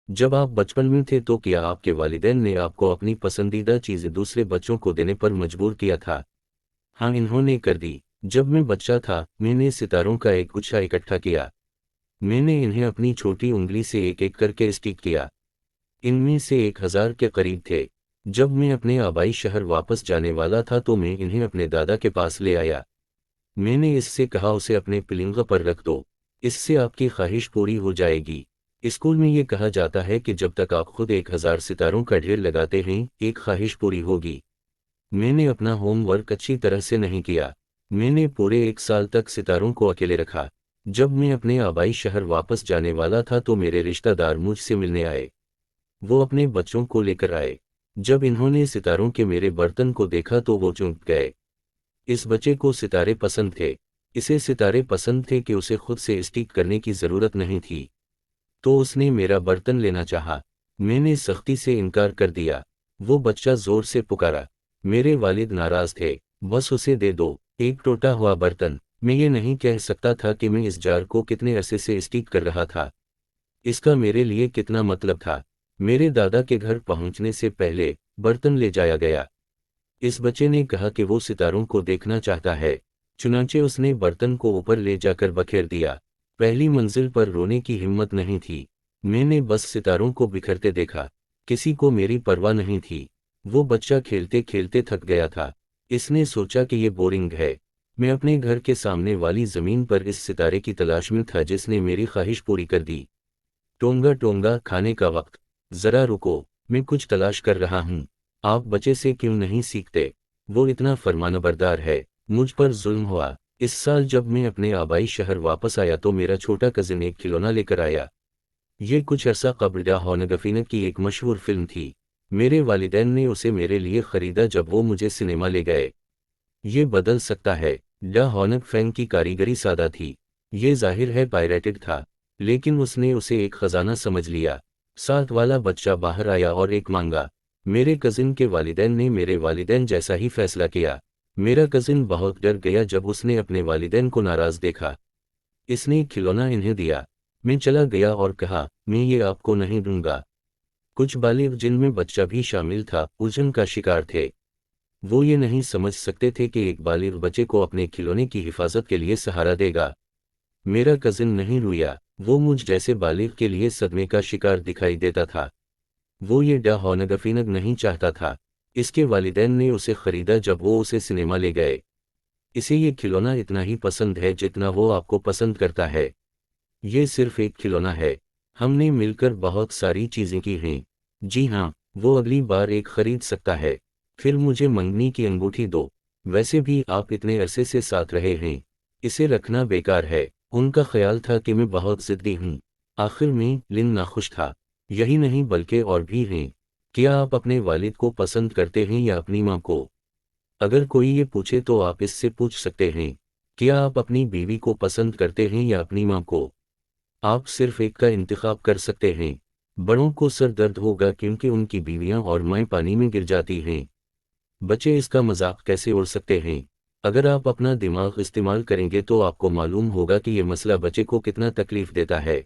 जब आप बचपन में थे तो क्या आपके वालिदैन ने आपको अपनी पसंदीदा चीज़ें दूसरे बच्चों को देने पर मजबूर किया था? हाँ, इन्होंने कर दी। जब मैं बच्चा था मैंने सितारों का एक गुच्छा इकट्ठा किया। मैंने इन्हें अपनी छोटी उंगली से एक एक करके स्टिक किया। इनमें से 1000 के करीब थे। जब मैं अपने आबाई शहर वापस जाने वाला था तो मैं इन्हें अपने दादा के पास ले आया। मैंने इससे कहा उसे अपने पिलिंग पर रख दो, इससे आपकी ख्वाहिश पूरी हो जाएगी। स्कूल में ये कहा जाता है कि जब तक आप खुद 1000 सितारों का ढेर लगाते हैं एक ख्वाहिश पूरी होगी। मैंने अपना होमवर्क अच्छी तरह से नहीं किया। मैंने पूरे 1 साल तक सितारों को अकेले रखा। जब मैं अपने आबाई शहर वापस जाने वाला था तो मेरे रिश्तेदार मुझसे मिलने आए। वो अपने बच्चों को लेकर आए। जब इन्होंने सितारों के मेरे बर्तन को देखा तो वो चौंक गए। इस बच्चे को सितारे पसंद थे। इसे सितारे पसंद थे कि उसे खुद से स्टिक करने की जरूरत नहीं थी। तो उसने मेरा बर्तन लेना चाहा। मैंने सख्ती से इनकार कर दिया। वो बच्चा जोर से पुकारा। मेरे वालिद नाराज थे। बस उसे दे दो, एक टूटा हुआ बर्तन। मैं ये नहीं कह सकता था कि मैं इस जार को कितने अरसे से स्टिक कर रहा था। इसका मेरे लिए कितना मतलब था। मेरे दादा के घर पहुंचने से पहले बर्तन ले जाया गया। इस बच्चे ने कहा कि वो सितारों को देखना चाहता है। चुनांचे उसने बर्तन को ऊपर ले जाकर बखेर दिया। पहली मंजिल पर रोने की हिम्मत नहीं थी। मैंने बस सितारों को बिखरते देखा। किसी को मेरी परवाह नहीं थी। वो बच्चा खेलते खेलते थक गया था। इसने सोचा कि ये बोरिंग है। मैं अपने घर के सामने वाली जमीन पर इस सितारे की तलाश में था जिसने मेरी ख्वाहिश पूरी कर दी। टोंगा टोंगा खाने का वक्त। जरा रुको, मैं कुछ तलाश कर रहा हूँ। आप बच्चे से क्यों नहीं सीखते? वो इतना फरमानबरदार है। मुझ पर जुल्म हुआ। इस साल जब मैं अपने आबाई शहर वापस आया तो मेरा छोटा कजिन एक खिलौना लेकर आया। ये कुछ अरसा कबल डा हॉनगफीन की एक मशहूर फिल्म थी। मेरे वालिदैन ने उसे मेरे लिए खरीदा जब वो मुझे सिनेमा ले गए। ये बदल सकता है। डा हॉनग फैंग की कारीगरी सादा थी। ये जाहिर है पायरेटेड था, लेकिन उसने उसे एक खजाना समझ लिया। साथ वाला बच्चा बाहर आया और एक मांगा। मेरे कजिन के वालिदैन ने मेरे वालिदैन जैसा ही फैसला किया। मेरा कजिन बहुत डर गया जब उसने अपने वालिदैन को नाराज देखा। इसने खिलौना इन्हें दिया। मैं चला गया और कहा, मैं ये आपको नहीं दूंगा। कुछ बालिग जिनमें बच्चा भी शामिल था उलझन का शिकार थे। वो ये नहीं समझ सकते थे कि एक बालिग बच्चे को अपने खिलौने की हिफाजत के लिए सहारा देगा। मेरा कजिन नहीं रोया। वो मुझ जैसे बालिग के लिए सदमे का शिकार दिखाई देता था। वो ये डा हॉनगफीनग नहीं चाहता था। इसके वालिदैन ने उसे खरीदा जब वो उसे सिनेमा ले गए। इसे ये खिलौना इतना ही पसंद है जितना वो आपको पसंद करता है। ये सिर्फ एक खिलौना है। हमने मिलकर बहुत सारी चीजें की हैं। जी हाँ, वो अगली बार एक खरीद सकता है। फिर मुझे मंगनी की अंगूठी दो। वैसे भी आप इतने अरसे से साथ रहे हैं। इसे रखना बेकार है। उनका ख्याल था कि मैं बहुत जिद्दी हूँ। आखिर में लिन नाखुश था। यही नहीं बल्कि और भी हैं। क्या आप अपने वालिद को पसंद करते हैं या अपनी माँ को? अगर कोई ये पूछे तो आप इससे पूछ सकते हैं, क्या आप अपनी बीवी को पसंद करते हैं या अपनी माँ को? आप सिर्फ एक का इंतखाब कर सकते हैं। बड़ों को सर दर्द होगा क्योंकि उनकी बीवियां और माएँ पानी में गिर जाती हैं। बच्चे इसका मजाक कैसे उड़ सकते हैं? अगर आप अपना दिमाग इस्तेमाल करेंगे तो आपको मालूम होगा कि यह मसला बच्चे को कितना तकलीफ देता है।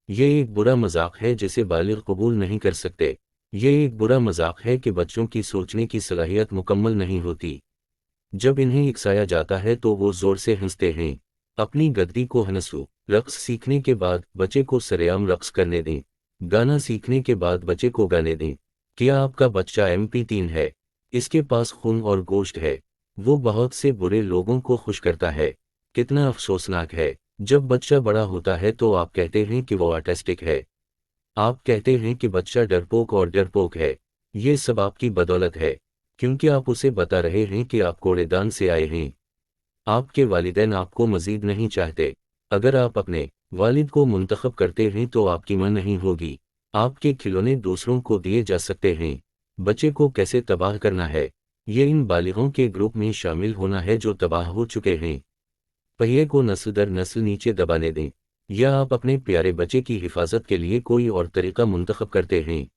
ये एक बुरा मजाक है जिसे बालिग कबूल नहीं कर सकते। ये एक बुरा मजाक है कि बच्चों की सोचने की सलाहियत मुकम्मल नहीं होती। जब इन्हें इकसाया जाता है तो वो जोर से हंसते हैं। अपनी गद्दी को हंसो। रक्स सीखने के बाद बच्चे को सरेआम रक्स करने दें। गाना सीखने के बाद बच्चे को गाने दें। क्या आपका बच्चा MP3 है? इसके पास खून और गोश्त है। वो बहुत से बुरे लोगों को खुश करता है। कितना अफसोसनाक है। जब बच्चा बड़ा होता है तो आप कहते हैं कि वो ऑटिस्टिक है। आप कहते हैं कि बच्चा डरपोक और डरपोक है। ये सब आपकी बदौलत है, क्योंकि आप उसे बता रहे हैं कि आप कूड़ेदान से आए हैं। आपके वालिदैन आपको मजीद नहीं चाहते। अगर आप अपने वालिद को मुंतखब करते हैं तो आपकी मां नहीं होगी। आपके खिलौने दूसरों को दिए जा सकते हैं। बच्चे को कैसे तबाह करना है? ये इन बालिगों के ग्रुप में शामिल होना है जो तबाह हो चुके हैं। पहिए को नस्ल दर नस्ल नीचे दबाने दें। या आप अपने प्यारे बच्चे की हिफाजत के लिए कोई और तरीका मुंतखब करते हैं।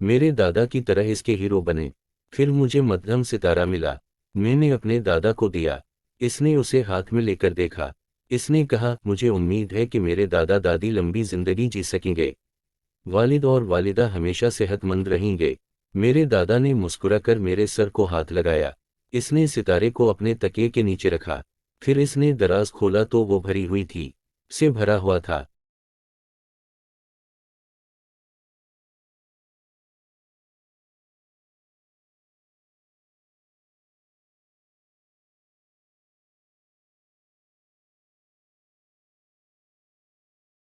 मेरे दादा की तरह इसके हीरो बने। फिर मुझे मध्यम सितारा मिला। मैंने अपने दादा को दिया। इसने उसे हाथ में लेकर देखा। इसने कहा, मुझे उम्मीद है कि मेरे दादा दादी लंबी जिंदगी जी सकेंगे। والد اور والدہ ہمیشہ صحت مند رہیں گے۔ میرے دادا نے مسکرا کر میرے سر کو ہاتھ لگایا۔ اس نے ستارے کو اپنے تکیے کے نیچے رکھا۔ پھر اس نے دراز کھولا تو وہ بھری ہوئی تھی، سے بھرا ہوا تھا۔